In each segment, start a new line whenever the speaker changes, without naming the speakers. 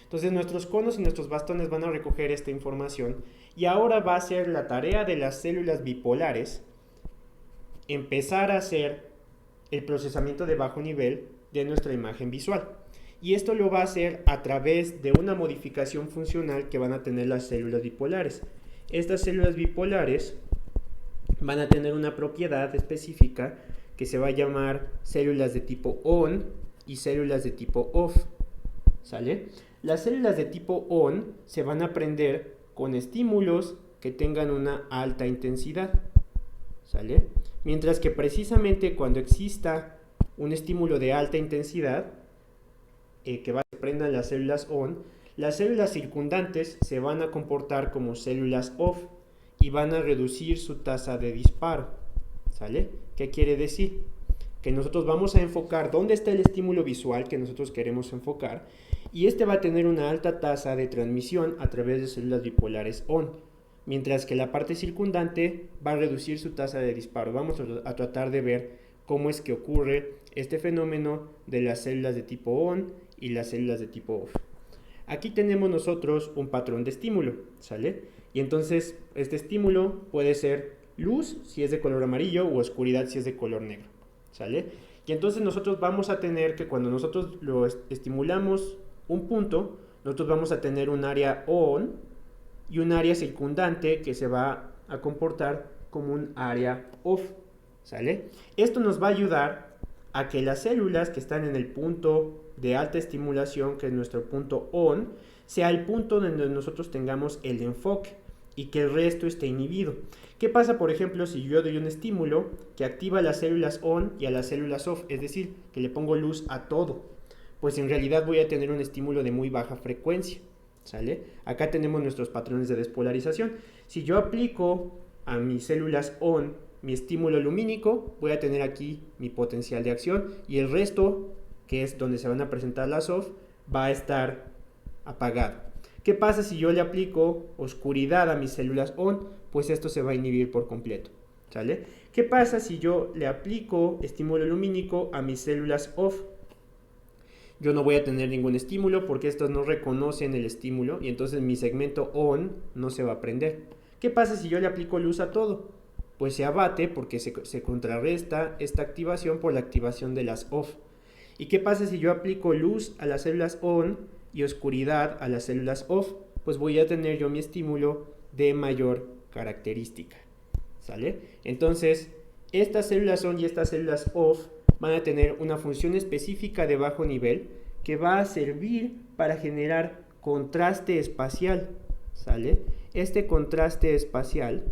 Entonces nuestros conos y nuestros bastones van a recoger esta información y ahora va a ser la tarea de las células bipolares empezar a hacer el procesamiento de bajo nivel de nuestra imagen visual. Y esto lo va a hacer a través de una modificación funcional que van a tener las células bipolares. Estas células bipolares van a tener una propiedad específica que se va a llamar células de tipo ON y células de tipo OFF. ¿Sale? Las células de tipo ON se van a prender con estímulos que tengan una alta intensidad. ¿Sale? Mientras que precisamente cuando exista un estímulo de alta intensidad, que va a prender las células ON, las células circundantes se van a comportar como células OFF y van a reducir su tasa de disparo. ¿Sale? ¿Qué quiere decir? Que nosotros vamos a enfocar dónde está el estímulo visual que nosotros queremos enfocar y este va a tener una alta tasa de transmisión a través de células bipolares ON, mientras que la parte circundante va a reducir su tasa de disparo. Vamos a tratar de ver cómo es que ocurre este fenómeno de las células de tipo ON y las células de tipo OFF. Aquí tenemos nosotros un patrón de estímulo, ¿sale? Y entonces este estímulo puede ser luz si es de color amarillo o oscuridad si es de color negro, ¿sale? Y entonces nosotros vamos a tener que cuando nosotros lo estimulamos un punto, nosotros vamos a tener un área ON y un área circundante que se va a comportar como un área OFF, ¿sale? Esto nos va a ayudar a que las células que están en el punto de alta estimulación, que es nuestro punto ON, sea el punto donde nosotros tengamos el enfoque y que el resto esté inhibido. ¿Qué pasa, por ejemplo, si yo doy un estímulo que activa las células ON y a las células OFF? Es decir, que le pongo luz a todo. Pues en realidad voy a tener un estímulo de muy baja frecuencia, ¿sale? Acá tenemos nuestros patrones de despolarización. Si yo aplico a mis células ON mi estímulo lumínico, voy a tener aquí mi potencial de acción y el resto, que es donde se van a presentar las OFF, va a estar apagado. ¿Qué pasa si yo le aplico oscuridad a mis células ON? Pues esto se va a inhibir por completo, ¿sale? ¿Qué pasa si yo le aplico estímulo lumínico a mis células OFF? Yo no voy a tener ningún estímulo porque estos no reconocen el estímulo y entonces mi segmento ON no se va a prender. ¿Qué pasa si yo le aplico luz a todo? Pues se abate porque se contrarresta esta activación por la activación de las OFF. ¿Y qué pasa si yo aplico luz a las células ON y oscuridad a las células OFF? Pues voy a tener yo mi estímulo de mayor característica, ¿sale? Entonces, estas células ON y estas células OFF van a tener una función específica de bajo nivel que va a servir para generar contraste espacial, ¿sale? Este contraste espacial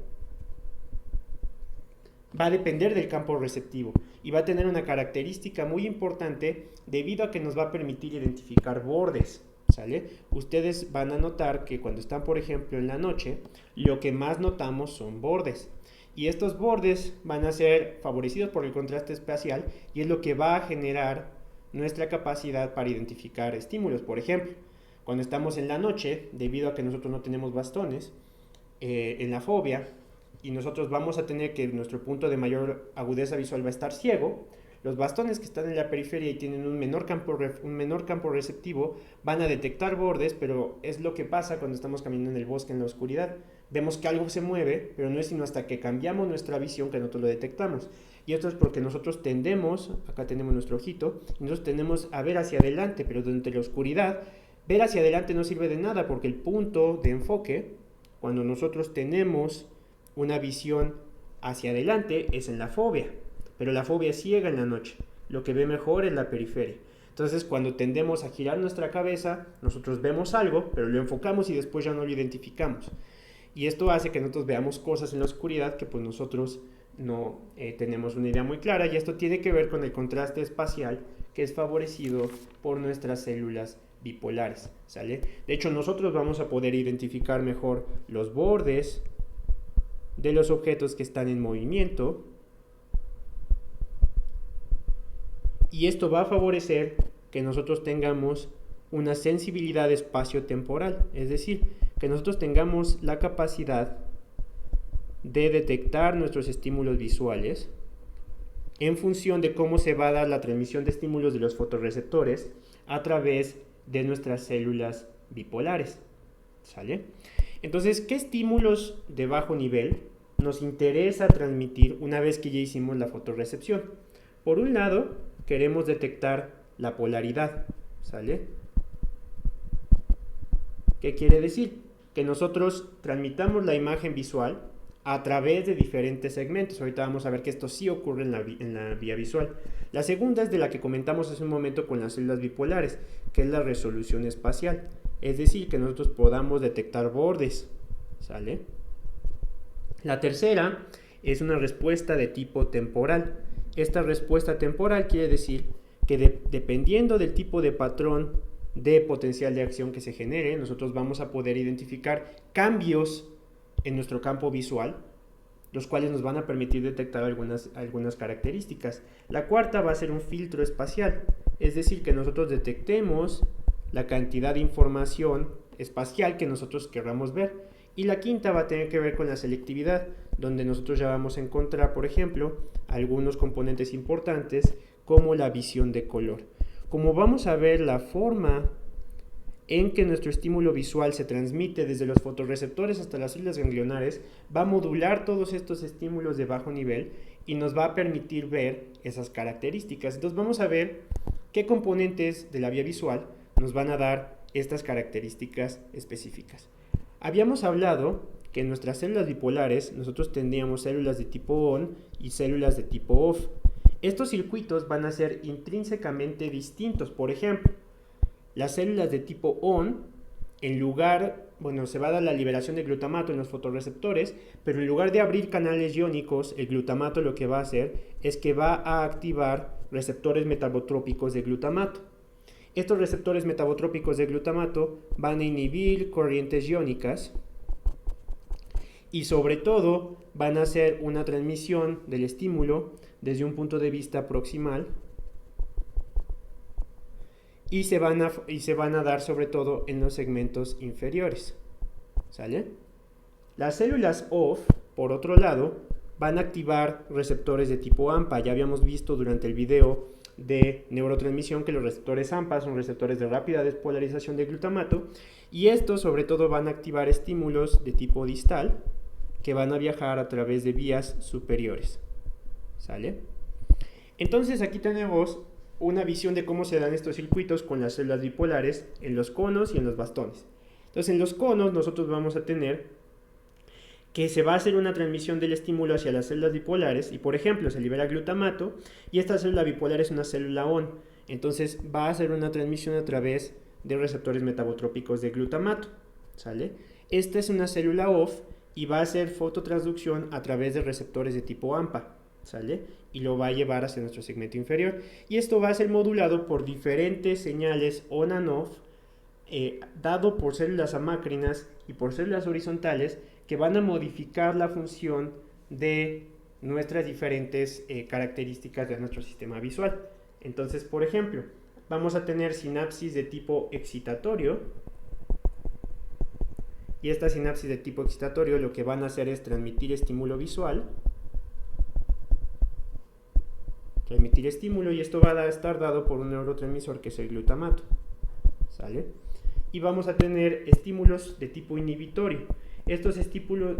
va a depender del campo receptivo y va a tener una característica muy importante debido a que nos va a permitir identificar bordes, ¿sale? Ustedes van a notar que cuando están, por ejemplo, en la noche, lo que más notamos son bordes. Y estos bordes van a ser favorecidos por el contraste espacial y es lo que va a generar nuestra capacidad para identificar estímulos. Por ejemplo, cuando estamos en la noche, debido a que nosotros no tenemos bastones, en la fobia, y nosotros vamos a tener que nuestro punto de mayor agudeza visual va a estar ciego, los bastones que están en la periferia y tienen un menor campo receptivo van a detectar bordes, pero es lo que pasa cuando estamos caminando en el bosque en la oscuridad. Vemos que algo se mueve, pero no es sino hasta que cambiamos nuestra visión que nosotros lo detectamos. Y esto es porque nosotros tendemos, acá tenemos nuestro ojito, y nosotros tendemos a ver hacia adelante, pero durante la oscuridad, ver hacia adelante no sirve de nada, porque el punto de enfoque, cuando nosotros tenemos una visión hacia adelante, es en la fobia. Pero la fobia es ciega en la noche, lo que ve mejor es la periferia. Entonces cuando tendemos a girar nuestra cabeza, nosotros vemos algo, pero lo enfocamos y después ya no lo identificamos. Y esto hace que nosotros veamos cosas en la oscuridad que pues nosotros no tenemos una idea muy clara, y esto tiene que ver con el contraste espacial que es favorecido por nuestras células bipolares, ¿sale? De hecho, nosotros vamos a poder identificar mejor los bordes de los objetos que están en movimiento, y esto va a favorecer que nosotros tengamos una sensibilidad espacio-temporal, es decir, que nosotros tengamos la capacidad de detectar nuestros estímulos visuales en función de cómo se va a dar la transmisión de estímulos de los fotorreceptores a través de nuestras células bipolares, ¿sale? Entonces, ¿qué estímulos de bajo nivel nos interesa transmitir una vez que ya hicimos la fotorrecepción? Por un lado, queremos detectar la polaridad, ¿sale? ¿Qué quiere decir? Que nosotros transmitamos la imagen visual a través de diferentes segmentos. Ahorita vamos a ver que esto sí ocurre en la vía visual. La segunda es de la que comentamos hace un momento con las células bipolares, que es la resolución espacial. Es decir, que nosotros podamos detectar bordes, ¿sale? La tercera es una respuesta de tipo temporal. Esta respuesta temporal quiere decir que dependiendo del tipo de patrón de potencial de acción que se genere, nosotros vamos a poder identificar cambios en nuestro campo visual, los cuales nos van a permitir detectar algunas características. La cuarta va a ser un filtro espacial, es decir, que nosotros detectemos la cantidad de información espacial que nosotros querramos ver. Y la quinta va a tener que ver con la selectividad, donde nosotros ya vamos a encontrar, por ejemplo, algunos componentes importantes como la visión de color. Como vamos a ver la forma en que nuestro estímulo visual se transmite desde los fotorreceptores hasta las células ganglionares, va a modular todos estos estímulos de bajo nivel y nos va a permitir ver esas características. Entonces vamos a ver qué componentes de la vía visual nos van a dar estas características específicas. Habíamos hablado que en nuestras células bipolares nosotros tendríamos células de tipo ON y células de tipo OFF. Estos circuitos van a ser intrínsecamente distintos. Por ejemplo, las células de tipo ON, se va a dar la liberación de glutamato en los fotorreceptores, pero en lugar de abrir canales iónicos, el glutamato lo que va a hacer es que va a activar receptores metabotrópicos de glutamato. Estos receptores metabotrópicos de glutamato van a inhibir corrientes iónicas y sobre todo van a hacer una transmisión del estímulo desde un punto de vista proximal y se van a dar sobre todo en los segmentos inferiores, ¿sale? Las células OFF, por otro lado, van a activar receptores de tipo AMPA. Ya habíamos visto durante el video de neurotransmisión que los receptores AMPA son receptores de rápida despolarización de glutamato y estos sobre todo van a activar estímulos de tipo distal que van a viajar a través de vías superiores, ¿sale? Entonces aquí tenemos una visión de cómo se dan estos circuitos con las células bipolares en los conos y en los bastones. Entonces en los conos nosotros vamos a tener que se va a hacer una transmisión del estímulo hacia las células bipolares y por ejemplo se libera glutamato y esta célula bipolar es una célula ON, entonces va a hacer una transmisión a través de receptores metabotrópicos de glutamato, ¿sale? Esta es una célula OFF y va a hacer fototransducción a través de receptores de tipo AMPA, ¿sale? Y lo va a llevar hacia nuestro segmento inferior y esto va a ser modulado por diferentes señales on and off dado por células amácrinas y por células horizontales que van a modificar la función de nuestras diferentes características de nuestro sistema visual. Entonces, por ejemplo, vamos a tener sinapsis de tipo excitatorio y esta sinapsis de tipo excitatorio lo que van a hacer es transmitir estímulo visual, transmitir estímulo y esto va a estar dado por un neurotransmisor que es el glutamato, ¿sale? Y vamos a tener estímulos de tipo inhibitorio. Estos estímulos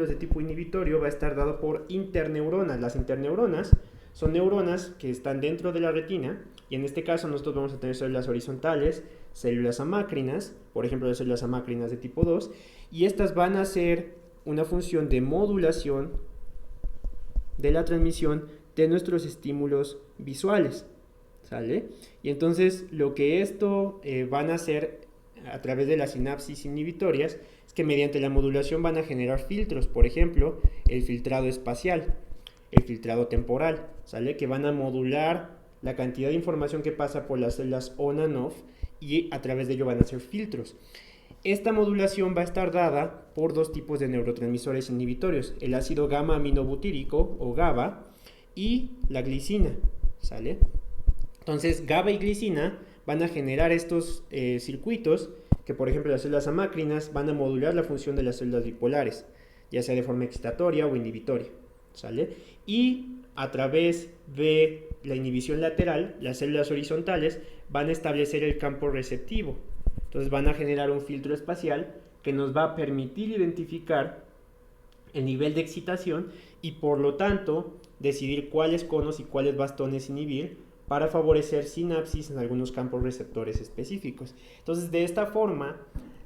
de tipo inhibitorio va a estar dado por interneuronas. Las interneuronas son neuronas que están dentro de la retina y en este caso nosotros vamos a tener células horizontales, células amácrinas, por ejemplo las células amácrinas de tipo 2 y estas van a hacer una función de modulación de la transmisión de nuestros estímulos visuales, ¿sale? Y entonces lo que esto van a hacer a través de las sinapsis inhibitorias es que mediante la modulación van a generar filtros, por ejemplo, el filtrado espacial, el filtrado temporal, ¿sale? Que van a modular la cantidad de información que pasa por las células on and off y a través de ello van a hacer filtros. Esta modulación va a estar dada por dos tipos de neurotransmisores inhibitorios, el ácido gamma aminobutírico o GABA y la glicina, ¿sale? Entonces GABA y glicina van a generar estos circuitos que por ejemplo las células amácrinas van a modular la función de las células bipolares, ya sea de forma excitatoria o inhibitoria, ¿sale? Y a través de la inhibición lateral, las células horizontales van a establecer el campo receptivo, Entonces van a generar un filtro espacial que nos va a permitir identificar el nivel de excitación y por lo tanto decidir cuáles conos y cuáles bastones inhibir para favorecer sinapsis en algunos campos receptores específicos. Entonces, de esta forma,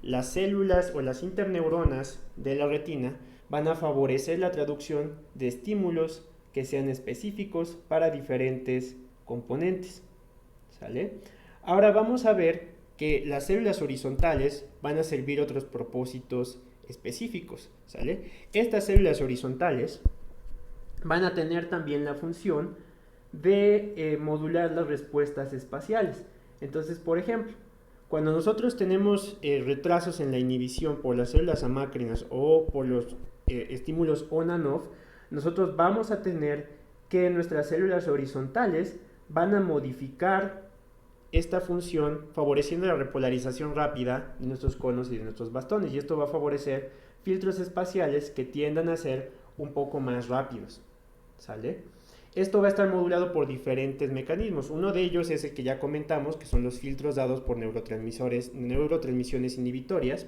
las células o las interneuronas de la retina van a favorecer la traducción de estímulos que sean específicos para diferentes componentes. ¿Sale? Ahora vamos a ver que las células horizontales van a servir otros propósitos específicos. ¿Sale? Estas células horizontales van a tener también la función de modular las respuestas espaciales. Entonces, por ejemplo, cuando nosotros tenemos retrasos en la inhibición por las células amácrinas o por los estímulos on and off, nosotros vamos a tener que nuestras células horizontales van a modificar esta función favoreciendo la repolarización rápida de nuestros conos y de nuestros bastones, y esto va a favorecer filtros espaciales que tiendan a ser un poco más rápidos. ¿Sale? Esto va a estar modulado por diferentes mecanismos. Uno de ellos es el que ya comentamos, que son los filtros dados por neurotransmisiones inhibitorias,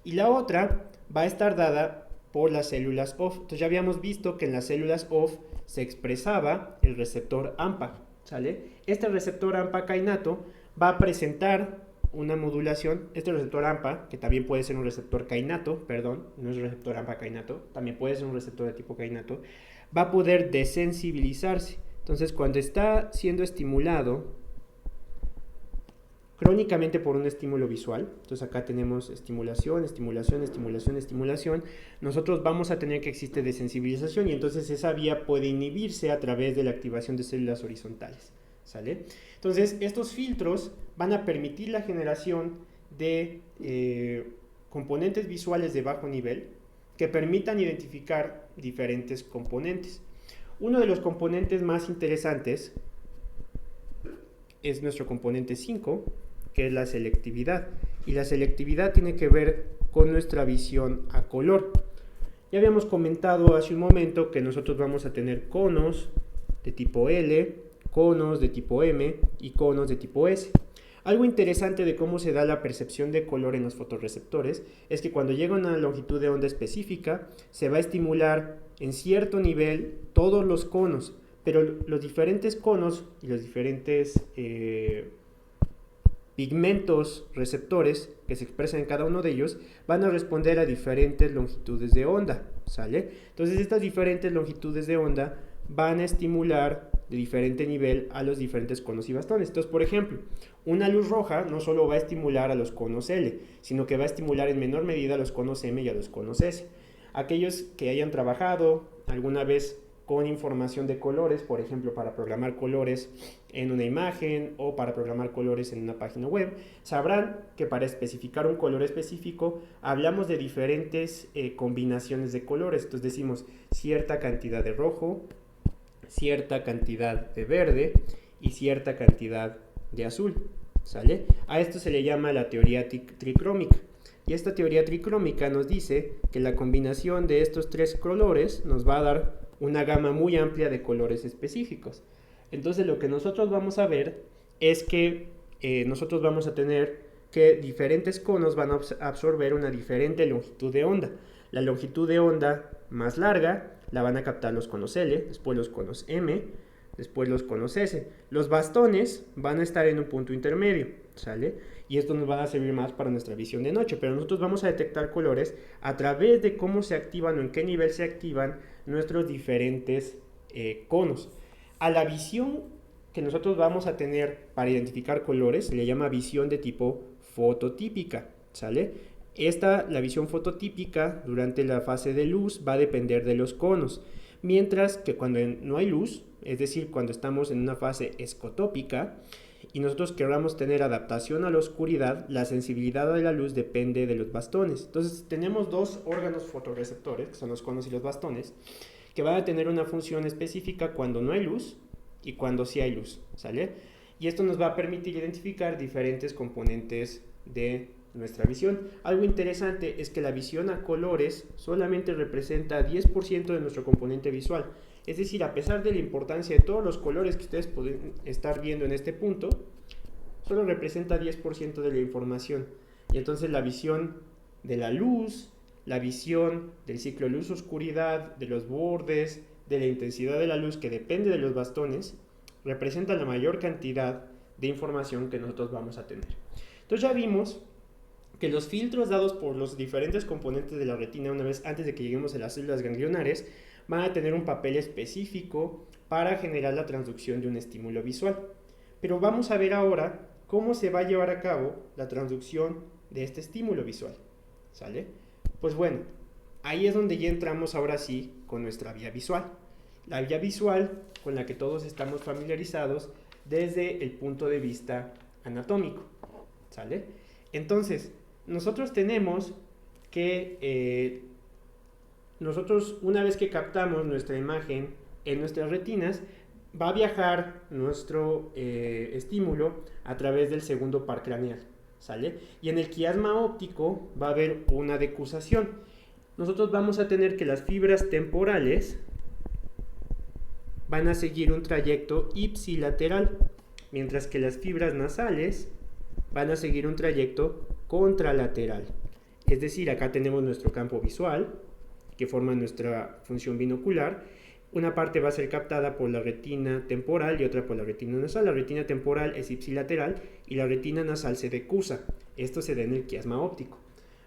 y la otra va a estar dada por las células OFF. Entonces ya habíamos visto que en las células OFF se expresaba el receptor AMPA, ¿sale? Este receptor AMPA kainato va a presentar una modulación. Este receptor AMPA, que también puede ser un receptor kainato, no es receptor AMPA kainato, también puede ser un receptor de tipo kainato, va a poder desensibilizarse. Entonces, cuando está siendo estimulado crónicamente por un estímulo visual, entonces acá tenemos estimulación, estimulación, estimulación, estimulación, nosotros vamos a tener que existe desensibilización y entonces esa vía puede inhibirse a través de la activación de células horizontales. ¿Sale? Entonces, estos filtros van a permitir la generación de componentes visuales de bajo nivel que permitan identificar diferentes componentes. Uno de los componentes más interesantes es nuestro componente 5, que es la selectividad. Y la selectividad tiene que ver con nuestra visión a color. Ya habíamos comentado hace un momento que nosotros vamos a tener conos de tipo L, conos de tipo M y conos de tipo S. Algo interesante de cómo se da la percepción de color en los fotorreceptores es que cuando llega a una longitud de onda específica se va a estimular en cierto nivel todos los conos, pero los diferentes conos y los diferentes pigmentos receptores que se expresan en cada uno de ellos van a responder a diferentes longitudes de onda, ¿sale? Entonces estas diferentes longitudes de onda van a estimular de diferente nivel a los diferentes conos y bastones. Entonces, por ejemplo, una luz roja no solo va a estimular a los conos L, sino que va a estimular en menor medida a los conos M y a los conos S. Aquellos que hayan trabajado alguna vez con información de colores, por ejemplo, para programar colores en una imagen o para programar colores en una página web, sabrán que para especificar un color específico hablamos de diferentes combinaciones de colores. Entonces decimos cierta cantidad de rojo, cierta cantidad de verde y cierta cantidad de azul, ¿sale? A esto se le llama la teoría tricrómica. Y esta teoría tricrómica nos dice que la combinación de estos tres colores nos va a dar una gama muy amplia de colores específicos. Entonces lo que nosotros vamos a ver es que nosotros vamos a tener que diferentes conos van a absorber una diferente longitud de onda. La longitud de onda más larga la van a captar los conos L, después los conos M, después los conos S. Los bastones van a estar en un punto intermedio, ¿sale? Y esto nos va a servir más para nuestra visión de noche, pero nosotros vamos a detectar colores a través de cómo se activan o en qué nivel se activan nuestros diferentes conos. A la visión que nosotros vamos a tener para identificar colores se le llama visión de tipo fototípica, ¿sale? La visión fototípica durante la fase de luz va a depender de los conos, mientras que cuando no hay luz, es decir, cuando estamos en una fase escotópica y nosotros queramos tener adaptación a la oscuridad, la sensibilidad de la luz depende de los bastones. Entonces tenemos dos órganos fotorreceptores, que son los conos y los bastones, que van a tener una función específica cuando no hay luz y cuando sí hay luz, ¿sale? Y esto nos va a permitir identificar diferentes componentes de nuestra visión. Algo interesante es que la visión a colores solamente representa 10% de nuestro componente visual. Es decir, a pesar de la importancia de todos los colores que ustedes pueden estar viendo en este punto, solo representa 10% de la información. Y entonces la visión de la luz, la visión del ciclo luz-oscuridad, de los bordes, de la intensidad de la luz que depende de los bastones, representa la mayor cantidad de información que nosotros vamos a tener. Entonces ya vimos que los filtros dados por los diferentes componentes de la retina, una vez antes de que lleguemos a las células ganglionares, van a tener un papel específico para generar la transducción de un estímulo visual. Pero vamos a ver ahora cómo se va a llevar a cabo la transducción de este estímulo visual. ¿Sale? Pues bueno, ahí es donde ya entramos ahora sí con nuestra vía visual. La vía visual con la que todos estamos familiarizados desde el punto de vista anatómico. ¿Sale? Entonces, nosotros tenemos que, nosotros una vez que captamos nuestra imagen en nuestras retinas, va a viajar nuestro estímulo a través del segundo par craneal, ¿sale? Y en el quiasma óptico va a haber una decusación. Nosotros vamos a tener que las fibras temporales van a seguir un trayecto ipsilateral, mientras que las fibras nasales van a seguir un trayecto contralateral. Es decir, acá tenemos nuestro campo visual, que forma nuestra función binocular. Una parte va a ser captada por la retina temporal y otra por la retina nasal. La retina temporal es ipsilateral y la retina nasal se decusa. Esto se da en el quiasma óptico.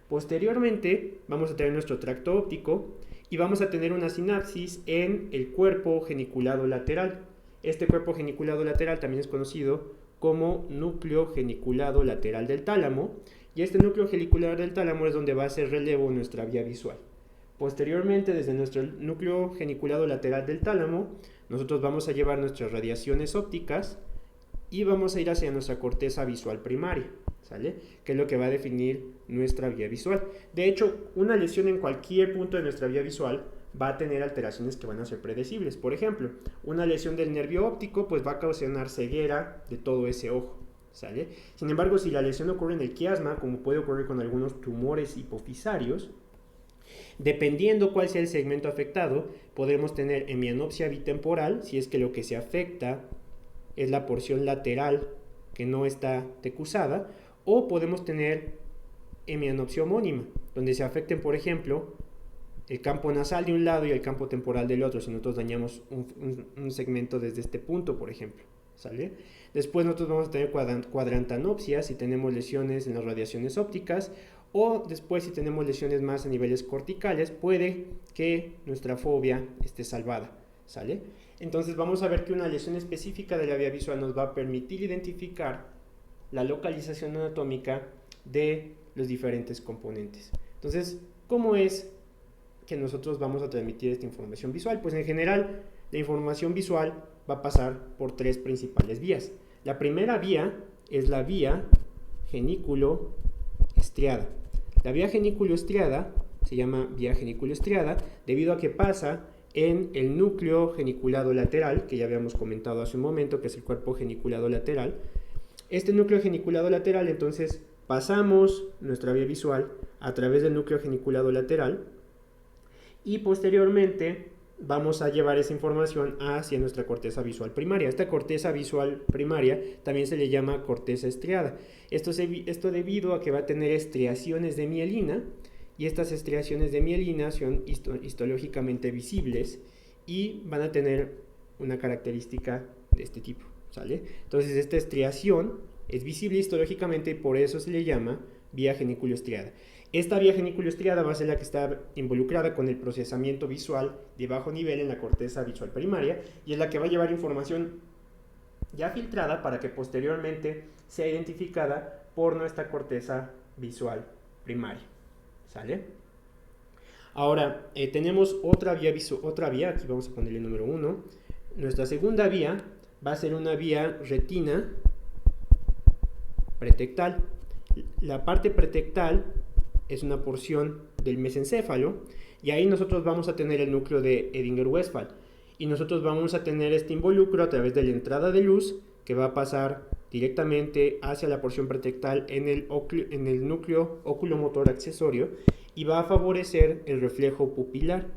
Posteriormente vamos a tener nuestro tracto óptico y vamos a tener una sinapsis en el cuerpo geniculado lateral. Este cuerpo geniculado lateral también es conocido como núcleo geniculado lateral del tálamo, y este núcleo genicular del tálamo es donde va a hacer relevo nuestra vía visual. Posteriormente, desde nuestro núcleo geniculado lateral del tálamo, nosotros vamos a llevar nuestras radiaciones ópticas y vamos a ir hacia nuestra corteza visual primaria, ¿sale? Que es lo que va a definir nuestra vía visual. De hecho, una lesión en cualquier punto de nuestra vía visual va a tener alteraciones que van a ser predecibles. Por ejemplo, una lesión del nervio óptico pues va a ocasionar ceguera de todo ese ojo, ¿sale? Sin embargo, si la lesión ocurre en el quiasma, como puede ocurrir con algunos tumores hipofisarios, dependiendo cuál sea el segmento afectado, podremos tener hemianopsia bitemporal, si es que lo que se afecta es la porción lateral que no está decusada, o podemos tener hemianopsia homónima, donde se afecten, por ejemplo, el campo nasal de un lado y el campo temporal del otro, si nosotros dañamos un segmento desde este punto, por ejemplo, ¿sale? Después nosotros vamos a tener cuadrantanopsia si tenemos lesiones en las radiaciones ópticas, o después si tenemos lesiones más a niveles corticales, puede que nuestra fobia esté salvada, ¿sale? Entonces vamos a ver que una lesión específica de la vía visual nos va a permitir identificar la localización anatómica de los diferentes componentes. Entonces, ¿cómo es que nosotros vamos a transmitir esta información visual? Pues en general, la información visual va a pasar por tres principales vías. La primera vía es la vía genículo-estriada. La vía genículo-estriada se llama vía genículo-estriada debido a que pasa en el núcleo geniculado lateral, que ya habíamos comentado hace un momento, que es el cuerpo geniculado lateral. Este núcleo geniculado lateral, entonces, pasamos nuestra vía visual a través del núcleo geniculado lateral y posteriormente vamos a llevar esa información hacia nuestra corteza visual primaria. Esta corteza visual primaria también se le llama corteza estriada. Esto debido a que va a tener estriaciones de mielina, y estas estriaciones de mielina son histológicamente visibles y van a tener una característica de este tipo, ¿sale? Entonces esta estriación es visible histológicamente y por eso se le llama vía genículo-estriada. Esta vía genículo-estriada va a ser la que está involucrada con el procesamiento visual de bajo nivel en la corteza visual primaria y es la que va a llevar información ya filtrada para que posteriormente sea identificada por nuestra corteza visual primaria, ¿sale? Ahora, tenemos otra vía, aquí vamos a ponerle número 1. Nuestra segunda vía va a ser una vía retina pretectal. La parte pretectal es una porción del mesencéfalo y ahí nosotros vamos a tener el núcleo de Edinger-Westphal y nosotros vamos a tener este involucro a través de la entrada de luz que va a pasar directamente hacia la porción pretectal en el núcleo oculomotor accesorio y va a favorecer el reflejo pupilar,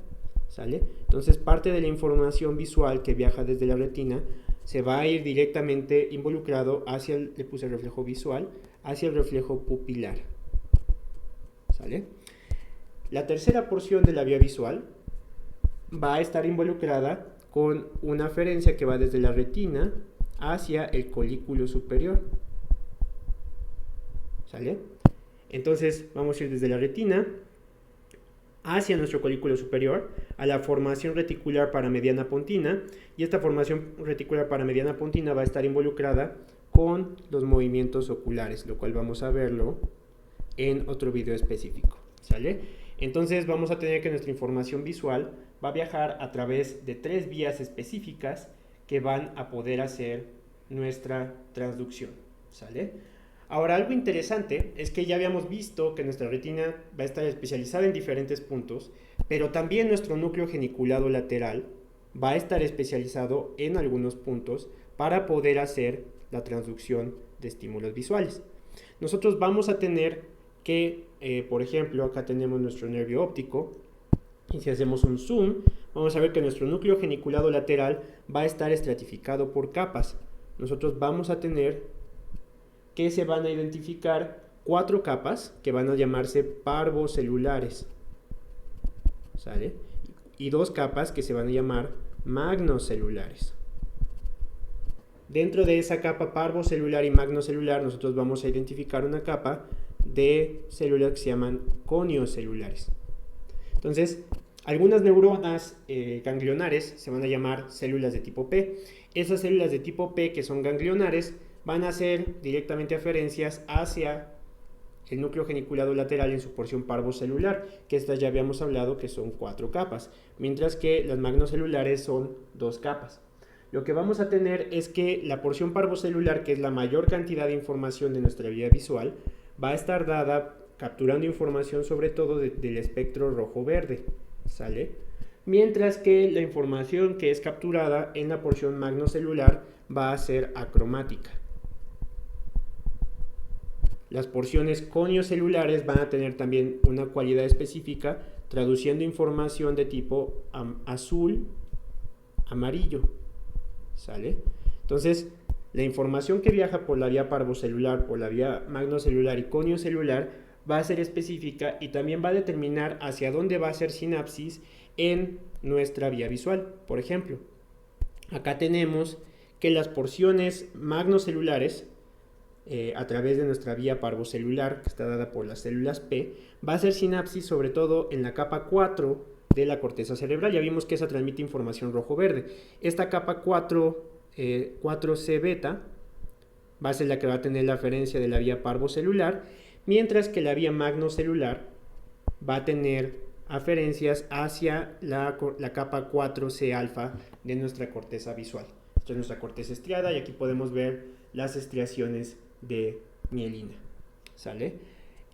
¿sale? Entonces parte de la información visual que viaja desde la retina se va a ir directamente involucrado hacia le puse reflejo visual, hacia el reflejo pupilar. ¿Sale? La tercera porción de la vía visual va a estar involucrada con una aferencia que va desde la retina hacia el colículo superior. ¿Sale? Entonces vamos a ir desde la retina hacia nuestro colículo superior, a la formación reticular paramediana pontina, y esta formación reticular paramediana pontina va a estar involucrada con los movimientos oculares, lo cual vamos a verlo en otro video específico, ¿sale? Entonces vamos a tener que nuestra información visual va a viajar a través de 3 vías específicas que van a poder hacer nuestra transducción, ¿sale? Ahora, algo interesante es que ya habíamos visto que nuestra retina va a estar especializada en diferentes puntos, pero también nuestro núcleo geniculado lateral va a estar especializado en algunos puntos para poder hacer la transducción de estímulos visuales. Nosotros vamos a tener que, por ejemplo, acá tenemos nuestro nervio óptico, y si hacemos un zoom, vamos a ver que nuestro núcleo geniculado lateral va a estar estratificado por capas. Nosotros vamos a tener que se van a identificar 4 capas que van a llamarse parvocelulares, ¿sale? Y 2 capas que se van a llamar magnocelulares. Dentro de esa capa parvocelular y magnocelular, nosotros vamos a identificar una capa de células que se llaman coniocelulares. Entonces, algunas neuronas ganglionares se van a llamar células de tipo P. Esas células de tipo P que son ganglionares van a hacer directamente aferencias hacia el núcleo geniculado lateral en su porción parvocelular, que estas ya habíamos hablado que son 4 capas, mientras que las magnocelulares son 2 capas. Lo que vamos a tener es que la porción parvocelular, que es la mayor cantidad de información de nuestra vía visual, va a estar dada capturando información sobre todo del espectro rojo-verde, ¿sale? Mientras que la información que es capturada en la porción magnocelular va a ser acromática. Las porciones coniocelulares van a tener también una cualidad específica, traduciendo información de tipo azul, amarillo, ¿sale? Entonces, la información que viaja por la vía parvocelular, por la vía magnocelular y coniocelular va a ser específica y también va a determinar hacia dónde va a ser sinapsis en nuestra vía visual. Por ejemplo, acá tenemos que las porciones magnocelulares a través de nuestra vía parvocelular, que está dada por las células P, va a hacer sinapsis sobre todo en la capa 4 de la corteza cerebral. Ya vimos que esa transmite información rojo-verde. Esta capa 4C beta va a ser la que va a tener la aferencia de la vía parvocelular, mientras que la vía magnocelular va a tener aferencias hacia la capa 4C alfa de nuestra corteza visual. Esta es nuestra corteza estriada y aquí podemos ver las estriaciones de mielina, ¿sale?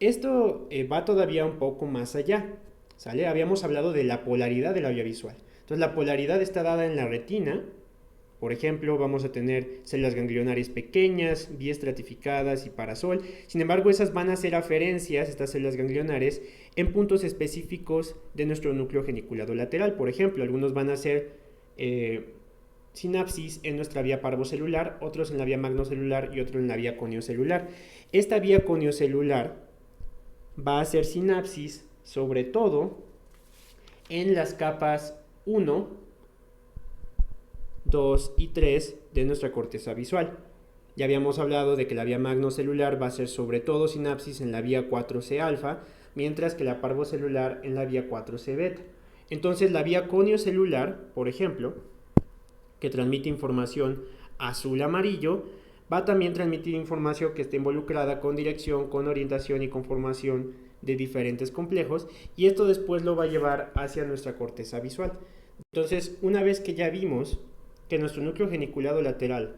Esto va todavía un poco más allá, ¿sale? Habíamos hablado de la polaridad de la vía visual. Entonces la polaridad está dada en la retina. Por ejemplo, vamos a tener células ganglionarias pequeñas, biestratificadas y parasol. Sin embargo, esas van a hacer aferencias, estas células ganglionares, en puntos específicos de nuestro núcleo geniculado lateral. Por ejemplo, algunos van a hacer sinapsis en nuestra vía parvocelular, otros en la vía magnocelular y otros en la vía coniocelular. Esta vía coniocelular va a hacer sinapsis sobre todo en las capas 1, 2 y 3 de nuestra corteza visual. Ya habíamos hablado de que la vía magnocelular va a ser sobre todo sinapsis en la vía 4C alfa, mientras que la parvocelular en la vía 4C beta. Entonces la vía coniocelular, por ejemplo, que transmite información azul-amarillo, va a también transmitir información que está involucrada con dirección, con orientación y con formación de diferentes complejos, y esto después lo va a llevar hacia nuestra corteza visual. Entonces, una vez que ya vimos que nuestro núcleo geniculado lateral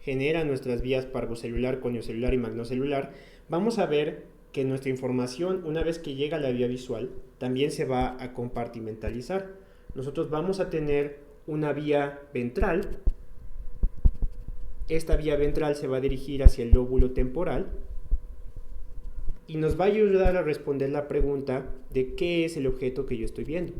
genera nuestras vías parvocelular, coniocelular y magnocelular, vamos a ver que nuestra información, una vez que llega a la vía visual, también se va a compartimentalizar. Nosotros vamos a tener una vía ventral. Esta vía ventral se va a dirigir hacia el lóbulo temporal y nos va a ayudar a responder la pregunta de qué es el objeto que yo estoy viendo.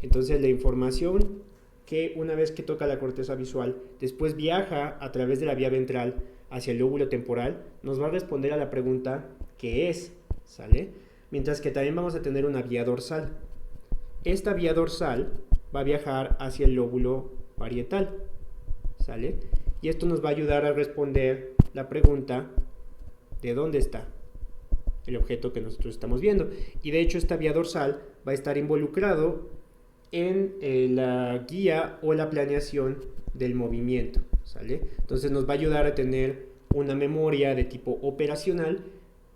Entonces la información que una vez que toca la corteza visual, después viaja a través de la vía ventral hacia el lóbulo temporal, nos va a responder a la pregunta ¿qué es? ¿Sale? Mientras que también vamos a tener una vía dorsal. Esta vía dorsal va a viajar hacia el lóbulo parietal, ¿sale? Y esto nos va a ayudar a responder la pregunta ¿de dónde está el objeto que nosotros estamos viendo? Y de hecho esta vía dorsal va a estar involucrado en la guía o la planeación del movimiento, ¿sale? Entonces nos va a ayudar a tener una memoria de tipo operacional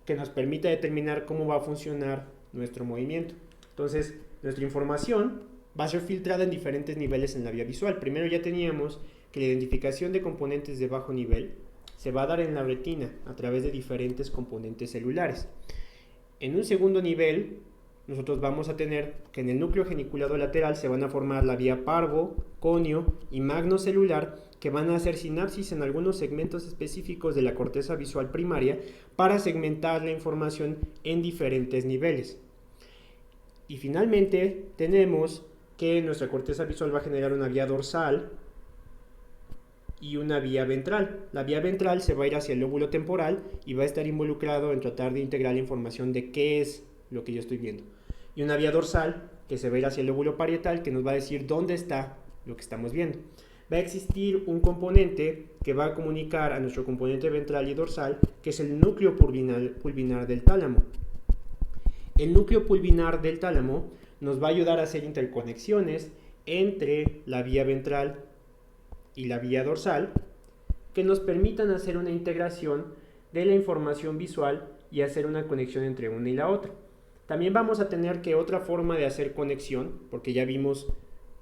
que nos permita determinar cómo va a funcionar nuestro movimiento. Entonces nuestra información va a ser filtrada en diferentes niveles en la vía visual. Primero ya teníamos que la identificación de componentes de bajo nivel se va a dar en la retina a través de diferentes componentes celulares. En un segundo nivel, nosotros vamos a tener que en el núcleo geniculado lateral se van a formar la vía parvo, conio y magnocelular, que van a hacer sinapsis en algunos segmentos específicos de la corteza visual primaria para segmentar la información en diferentes niveles. Y finalmente tenemos que nuestra corteza visual va a generar una vía dorsal y una vía ventral. La vía ventral se va a ir hacia el lóbulo temporal y va a estar involucrado en tratar de integrar la información de qué es lo que yo estoy viendo. Y una vía dorsal que se va a ir hacia el lóbulo parietal, que nos va a decir dónde está lo que estamos viendo. Va a existir un componente que va a comunicar a nuestro componente ventral y dorsal, que es el núcleo pulvinar del tálamo. El núcleo pulvinar del tálamo nos va a ayudar a hacer interconexiones entre la vía ventral y la vía dorsal, que nos permitan hacer una integración de la información visual y hacer una conexión entre una y la otra. También vamos a tener que otra forma de hacer conexión, porque ya vimos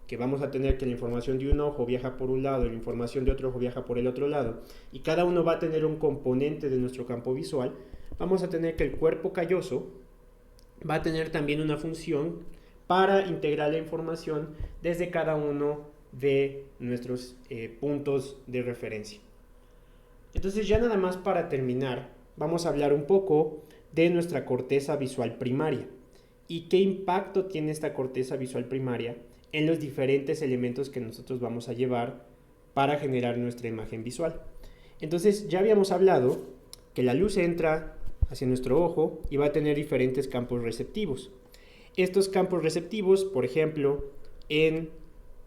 que vamos a tener que la información de un ojo viaja por un lado y la información de otro ojo viaja por el otro lado, y cada uno va a tener un componente de nuestro campo visual. Vamos a tener que el cuerpo calloso va a tener también una función para integrar la información desde cada uno de nuestros puntos de referencia. Entonces ya nada más para terminar, vamos a hablar un poco de nuestra corteza visual primaria y qué impacto tiene esta corteza visual primaria en los diferentes elementos que nosotros vamos a llevar para generar nuestra imagen visual. Entonces ya habíamos hablado que la luz entra hacia nuestro ojo y va a tener diferentes campos receptivos. Estos campos receptivos, por ejemplo, en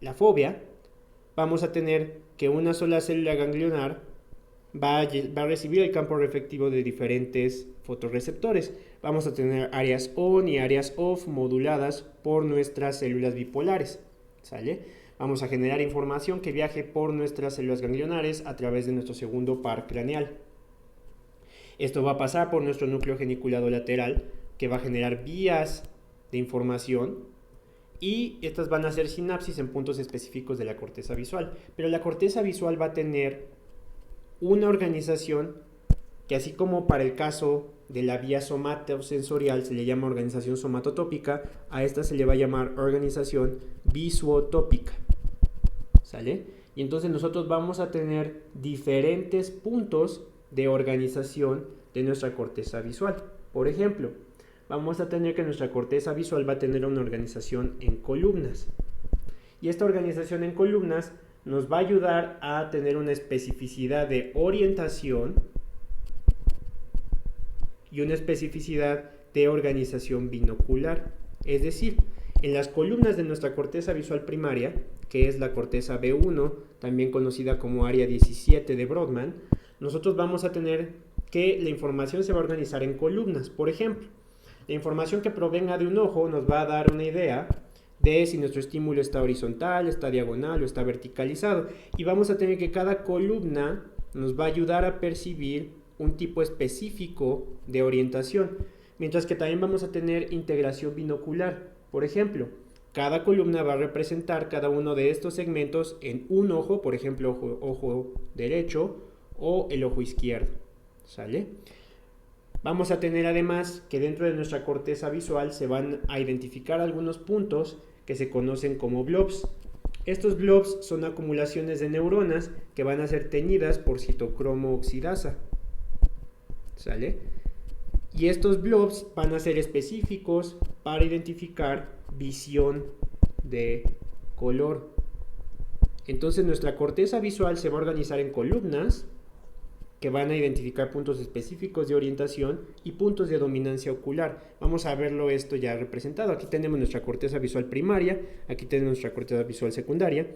la fobia, vamos a tener que una sola célula ganglionar va a recibir el campo receptivo de diferentes fotorreceptores. Vamos a tener áreas on y áreas off moduladas por nuestras células bipolares, ¿sale? Vamos a generar información que viaje por nuestras células ganglionares a través de nuestro segundo par craneal. Esto va a pasar por nuestro núcleo geniculado lateral, que va a generar vías de información, y estas van a hacer sinapsis en puntos específicos de la corteza visual. Pero la corteza visual va a tener una organización que, así como para el caso de la vía somatosensorial se le llama organización somatotópica, a esta se le va a llamar organización visuotópica, ¿sale? Y entonces nosotros vamos a tener diferentes puntos de organización de nuestra corteza visual. Por ejemplo, vamos a tener que nuestra corteza visual va a tener una organización en columnas. Y esta organización en columnas nos va a ayudar a tener una especificidad de orientación y una especificidad de organización binocular. Es decir, en las columnas de nuestra corteza visual primaria, que es la corteza B1, también conocida como área 17 de Brodmann, nosotros vamos a tener que la información se va a organizar en columnas. Por ejemplo, la información que provenga de un ojo nos va a dar una idea de si nuestro estímulo está horizontal, está diagonal o está verticalizado. Y vamos a tener que cada columna nos va a ayudar a percibir un tipo específico de orientación. Mientras que también vamos a tener integración binocular. Por ejemplo, cada columna va a representar cada uno de estos segmentos en un ojo, por ejemplo, ojo derecho o el ojo izquierdo, ¿sale? Vamos a tener además que dentro de nuestra corteza visual se van a identificar algunos puntos que se conocen como blobs. Estos blobs son acumulaciones de neuronas que van a ser teñidas por citocromo oxidasa, ¿sale? Y estos blobs van a ser específicos para identificar visión de color, Entonces nuestra corteza visual se va a organizar en columnas que van a identificar puntos específicos de orientación y puntos de dominancia ocular. Vamos a verlo esto ya representado. Aquí tenemos nuestra corteza visual primaria, aquí tenemos nuestra corteza visual secundaria.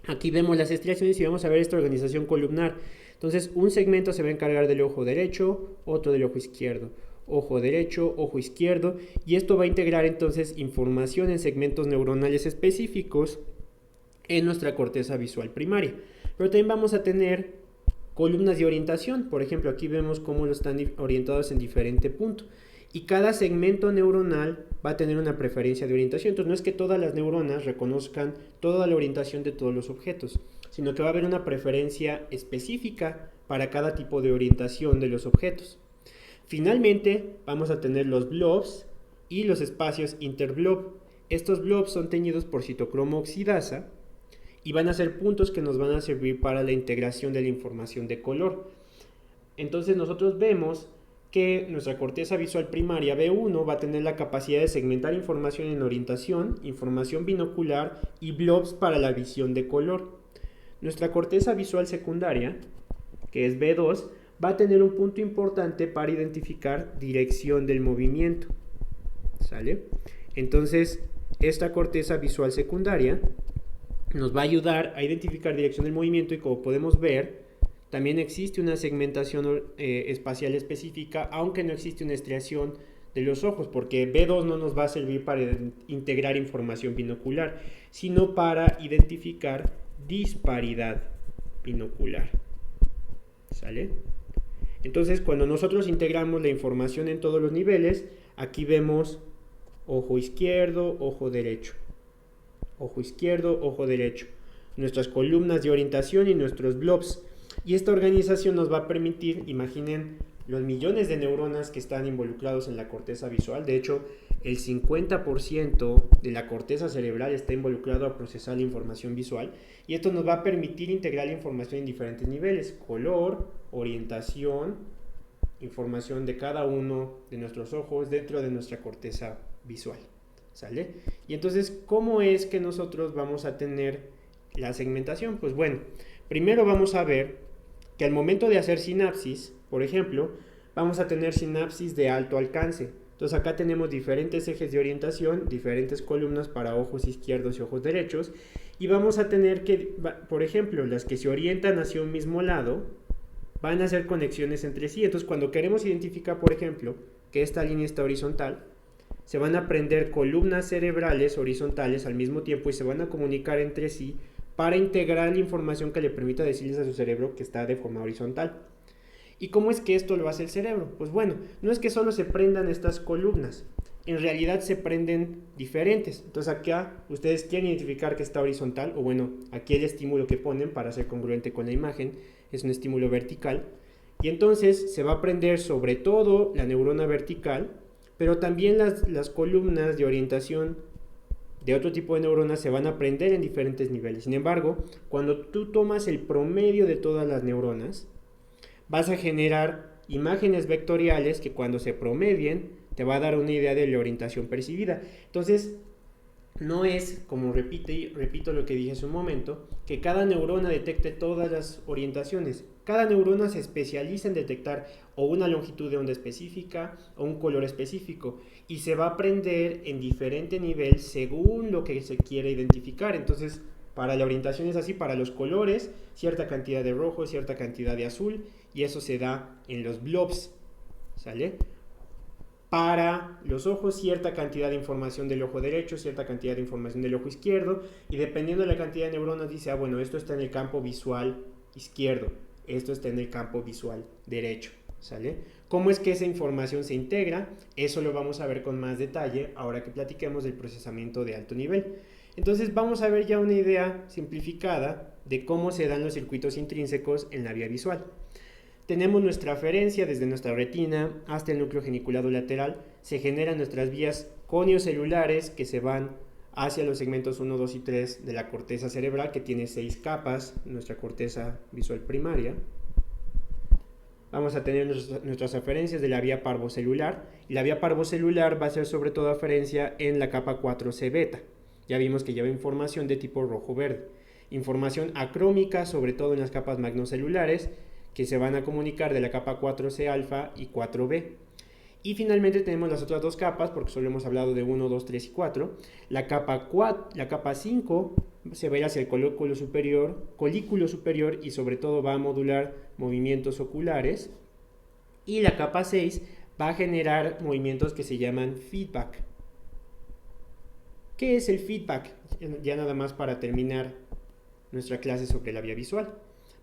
Aquí vemos las estriaciones y vamos a ver esta organización columnar. Entonces, un segmento se va a encargar del ojo derecho, otro del ojo izquierdo. Ojo derecho, ojo izquierdo, y esto va a integrar entonces información en segmentos neuronales específicos en nuestra corteza visual primaria. Pero también vamos a tener columnas de orientación. Por ejemplo, aquí vemos cómo están orientados en diferente punto. Y cada segmento neuronal va a tener una preferencia de orientación. Entonces no es que todas las neuronas reconozcan toda la orientación de todos los objetos, sino que va a haber una preferencia específica para cada tipo de orientación de los objetos. Finalmente, vamos a tener los blobs y los espacios interblob. Estos blobs son teñidos por citocromo oxidasa y van a ser puntos que nos van a servir para la integración de la información de color. Entonces nosotros vemos que nuestra corteza visual primaria B1 va a tener la capacidad de segmentar información en orientación, información binocular y blobs para la visión de color. Nuestra corteza visual secundaria, que es B2, va a tener un punto importante para identificar dirección del movimiento. ¿Sale? Entonces, esta corteza visual secundaria nos va a ayudar a identificar dirección del movimiento y, como podemos ver, también existe una segmentación espacial específica, aunque no existe una estriación de los ojos, porque B2 no nos va a servir para integrar información binocular, sino para identificar disparidad binocular. ¿Sale? Entonces, cuando nosotros integramos la información en todos los niveles, aquí vemos ojo izquierdo, ojo derecho. Ojo izquierdo, ojo derecho. Nuestras columnas de orientación y nuestros blobs. Y esta organización nos va a permitir, imaginen los millones de neuronas que están involucrados en la corteza visual. De hecho, el 50% de la corteza cerebral está involucrado a procesar la información visual. Y esto nos va a permitir integrar la información en diferentes niveles: color, orientación, información de cada uno de nuestros ojos dentro de nuestra corteza visual. ¿Sale? Y entonces, ¿cómo es que nosotros vamos a tener la segmentación? Pues bueno, primero vamos a ver que al momento de hacer sinapsis, por ejemplo, vamos a tener sinapsis de alto alcance. Entonces acá tenemos diferentes ejes de orientación, diferentes columnas para ojos izquierdos y ojos derechos, y vamos a tener que, por ejemplo, las que se orientan hacia un mismo lado van a hacer conexiones entre sí. Entonces, cuando queremos identificar, por ejemplo, que esta línea está horizontal, se van a prender columnas cerebrales horizontales al mismo tiempo y se van a comunicar entre sí para integrar la información que le permita decirles a su cerebro que está de forma horizontal. ¿Y cómo es que esto lo hace el cerebro? Pues bueno, no es que solo se prendan estas columnas, en realidad se prenden diferentes. Entonces acá ustedes quieren identificar que está horizontal, o bueno, aquí el estímulo que ponen para ser congruente con la imagen es un estímulo vertical, y entonces se va a prender sobre todo la neurona vertical, pero también las columnas de orientación de otro tipo de neuronas se van a prender en diferentes niveles. Sin embargo, cuando tú tomas el promedio de todas las neuronas, vas a generar imágenes vectoriales que, cuando se promedien, te va a dar una idea de la orientación percibida. Entonces, no es, como repito lo que dije hace un momento, que cada neurona detecte todas las orientaciones. Cada neurona se especializa en detectar o una longitud de onda específica o un color específico, y se va a aprender en diferente nivel según lo que se quiere identificar. Entonces, para la orientación es así: para los colores, cierta cantidad de rojo, cierta cantidad de azul, y eso se da en los blobs, ¿sale? Para los ojos, cierta cantidad de información del ojo derecho, cierta cantidad de información del ojo izquierdo, y dependiendo de la cantidad de neuronas dice, bueno, esto está en el campo visual izquierdo, esto está en el campo visual derecho, ¿sale? ¿Cómo es que esa información se integra? Eso lo vamos a ver con más detalle ahora que platiquemos del procesamiento de alto nivel. Entonces vamos a ver ya una idea simplificada de cómo se dan los circuitos intrínsecos en la vía visual. Tenemos nuestra aferencia desde nuestra retina hasta el núcleo geniculado lateral. Se generan nuestras vías coniocelulares que se van hacia los segmentos 1, 2 y 3 de la corteza cerebral, que tiene 6 capas, nuestra corteza visual primaria. Vamos a tener nuestras aferencias de la vía parvocelular, y la vía parvocelular va a ser sobre todo aferencia en la capa 4C beta. Ya vimos que lleva información de tipo rojo-verde. información acrómica, sobre todo en las capas magnocelulares, que se van a comunicar de la capa 4C alfa y 4B. Y finalmente tenemos las otras dos capas, porque solo hemos hablado de 1, 2, 3 y 4. La capa 5 se va a ir hacia el colículo superior y sobre todo va a modular movimientos oculares. Y la capa 6 va a generar movimientos que se llaman feedback. ¿Qué es el feedback? Ya nada más para terminar nuestra clase sobre la vía visual.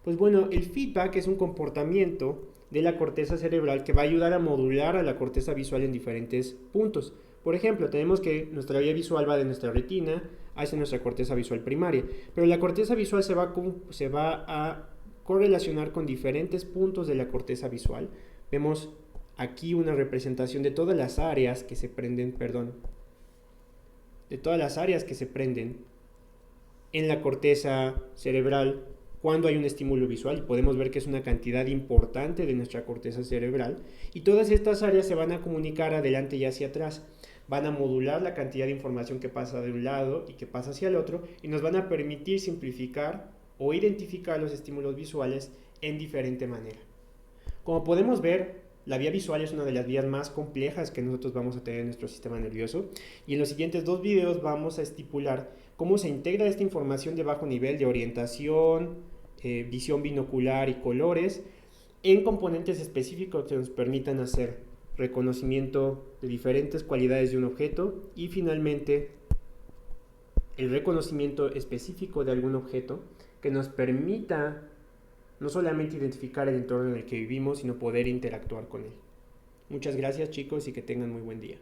Pues bueno, el feedback es un comportamiento de la corteza cerebral que va a ayudar a modular a la corteza visual en diferentes puntos. Por ejemplo, tenemos que nuestra vía visual va de nuestra retina hacia nuestra corteza visual primaria, pero la corteza visual se va a correlacionar con diferentes puntos de la corteza visual. Vemos aquí una representación de todas las áreas que se prenden, en la corteza cerebral cuando hay un estímulo visual, y podemos ver que es una cantidad importante de nuestra corteza cerebral, y todas estas áreas se van a comunicar adelante y hacia atrás, van a modular la cantidad de información que pasa de un lado y que pasa hacia el otro, y nos van a permitir simplificar o identificar los estímulos visuales en diferente manera. Como podemos ver, la vía visual es una de las vías más complejas que nosotros vamos a tener en nuestro sistema nervioso, y en los siguientes 2 videos vamos a estipular cómo se integra esta información de bajo nivel de orientación, visión binocular y colores en componentes específicos que nos permitan hacer reconocimiento de diferentes cualidades de un objeto, y finalmente el reconocimiento específico de algún objeto que nos permita no solamente identificar el entorno en el que vivimos, sino poder interactuar con él. Muchas gracias, chicos, y que tengan muy buen día.